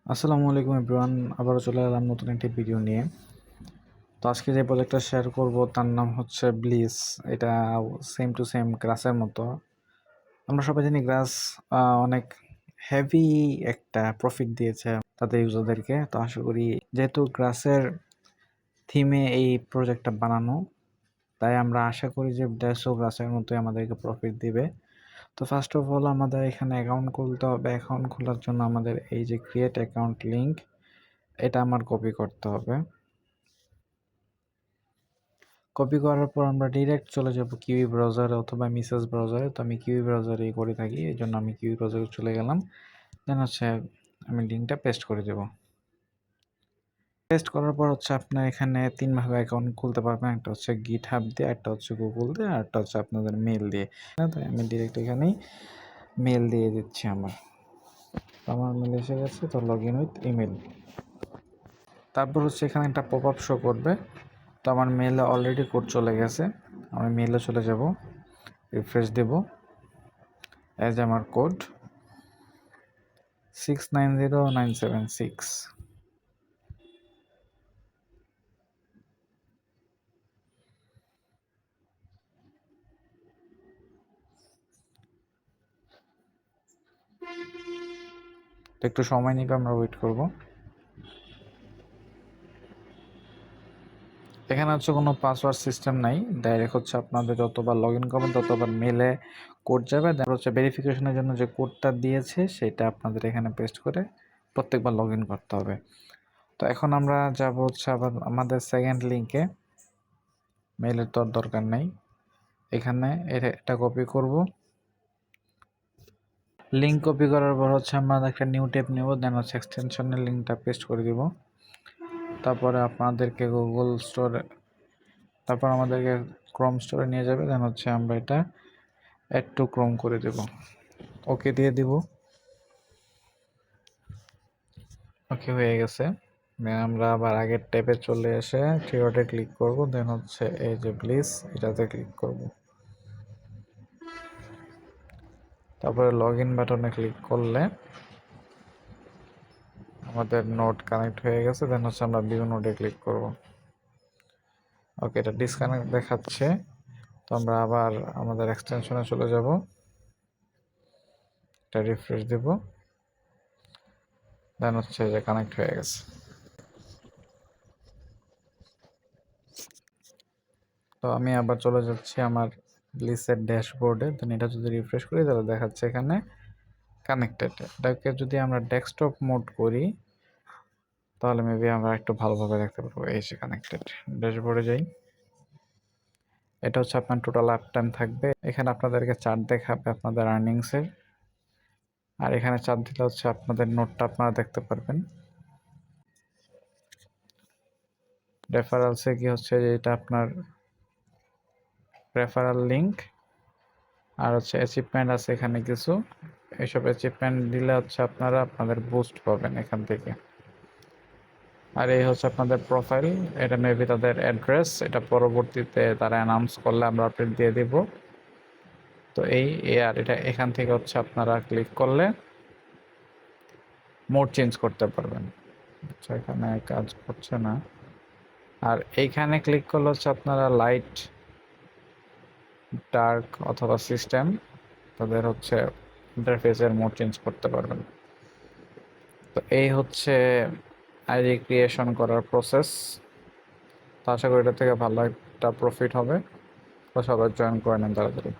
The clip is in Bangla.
আসসালামু আলাইকুম এভরিওয়ান, আবারও চলে এলাম নতুন একটি ভিডিও নিয়ে। তো আজকে যে প্রজেক্টটা শেয়ার করব তার নাম হচ্ছে ব্লিস। এটা সেম টু সেম গ্রাসের মতো। আমরা সবাই জানি গ্রাস অনেক হেভি একটা প্রফিট দিয়েছে তাদের ইউজারদেরকে। তো আশা করি যেহেতু গ্রাসের থিমে এই প্রজেক্টটা বানানো, তাই আমরা আশা করি যে ড্যাশও গ্রাসের মতোই আমাদেরকে প্রফিট দিবে। তো ফার্স্ট অফ অল আমাদের এখানে অ্যাকাউন্ট খুলতে হবে। অ্যাকাউন্ট খোলার জন্য আমাদের এই যে ক্রিয়েট অ্যাকাউন্ট লিঙ্ক, এটা আমার কপি করতে হবে। কপি করার পর আমরা ডিরেক্ট চলে যাব কিউই ব্রাউজারে অথবা মিসেস ব্রাউজারে। তো আমি কিউই ব্রাউজারেই করে থাকি, এই জন্য আমি কিউই ব্রাউজারে চলে গেলাম। দেন হচ্ছে আমি লিঙ্কটা পেস্ট করে দেব। পেস্ট করার পর হচ্ছে আপনার এখানে তিনভাবে অ্যাকাউন্ট খুলতে পারবেন। একটা হচ্ছে গিটহাব দিয়ে, একটা হচ্ছে গুগল দিয়ে, আর একটা হচ্ছে আপনাদের মেল দিয়ে। তাই আমি ডিরেক্ট এখানেই মেল দিয়ে দিচ্ছি। আমার মেল এসে গেছে, তো লগ ইন উইথ ইমেল। তারপর হচ্ছে এখানে একটা পপ আপ শো করবে। তো আমার মেলে অলরেডি কোড চলে গেছে, আমি মেলে চলে যাব, রিফ্রেশ দেব। এজ আমার কোড 690976। একটু সময় নিবে, আমরা ওয়েট করব। এখানে হচ্ছে কোনো পাসওয়ার্ড সিস্টেম নাই, ডাইরেক্ট হচ্ছে আপনাদের যতবার লগ ইন করবেন ততবার মেলে কোড যাবে। তারপর হচ্ছে ভেরিফিকেশনের জন্য যে কোডটা দিয়েছে সেটা আপনাদের এখানে পেস্ট করে প্রত্যেকবার লগ ইন করতে হবে। তো এখন আমরা যাব হচ্ছে আবার আমাদের সেকেন্ড লিঙ্কে। মেলের তো আর দরকার নেই, এখানে এটা কপি করব। লিঙ্ক কপি করার পর হচ্ছে আমরা একটা নিউ ট্যাব নেব, দেন হচ্ছে এক্সটেনশনের লিঙ্কটা পেস্ট করে দিব। তারপরে আপনাদেরকে গুগল স্টোরে, তারপর আমাদেরকে ক্রোম স্টোরে নিয়ে যাবে। দেন হচ্ছে আমরা এটা অ্যাড টু ক্রোম করে দেব, ওকে দিয়ে দিব। ওকে হয়ে গেছে। দেন আমরা আবার আগের ট্যাবে চলে এসে থ্রি ডটে ক্লিক করব। দেন হচ্ছে এই যে ব্লিস, এটাতে ক্লিক করব। তারপরে লগ ইন বাটনে ক্লিক করলে আমাদের নোট কানেক্ট হয়ে গেছে। দেন হচ্ছে আমরা ভিউ নোটে ক্লিক করব। ওকে, এটা ডিসকানেক্ট দেখাচ্ছে। তো আমরা আবার আমাদের এক্সটেনশনে চলে যাব, এটা রিফ্রেশ দেব। দেন হচ্ছে যে কানেক্ট হয়ে গেছে। তো আমি আবার চলে যাচ্ছি আমার ব্লিসের ড্যাশবোর্ডে। দেন এটা যদি রিফ্রেশ করি তাহলে দেখাচ্ছে এখানে কানেক্টেড। এটাকে যদি আমরা ডেস্কটপ মোড করি তাহলে মেবি আমরা একটু ভালোভাবে দেখতে পারবো। এই যে কানেক্টেড, ড্যাশবোর্ডে যাই। এটা হচ্ছে আপনার টোটাল আপ টাইম থাকবে। এখানে আপনাদেরকে চার্ট দেখাবে আপনাদের আর্নিংসের, আর এখানে চাপ দিলে হচ্ছে আপনাদের নোটটা আপনারা দেখতে পারবেন। রেফারেলসে কি হচ্ছে যে এটা আপনার রেফারেল লিঙ্ক, আর হচ্ছে অ্যাচিভমেন্ট আছে এখানে কিছু। এইসব অ্যাচিভমেন্ট দিলে হচ্ছে আপনারা আপনাদের বুস্ট পাবেন এখান থেকে। আর এই হচ্ছে আপনাদের প্রোফাইল, এটা মেবি তাদের অ্যাড্রেস, এটা পরবর্তীতে তারা অ্যানাউন্স করলে আমরা আপডেট দিয়ে দিব। তো আর এটা এখান থেকে হচ্ছে আপনারা ক্লিক করলে মোড চেঞ্জ করতে পারবেন। আচ্ছা, এখানে কাজ করছে না। আর এইখানে ক্লিক করলে হচ্ছে আপনারা লাইট, ডার্ক অথবা সিস্টেম, তাদের হচ্ছে ইন্টারফেসের মোড চেঞ্জ করতে পারবেন। তো এই হচ্ছে আইডি ক্রিয়েশন করার প্রসেস। তো আশা করি এটা থেকে ভালো একটা প্রফিট হবে। তো সবাই জয়েন করে নেন তাড়াতাড়ি।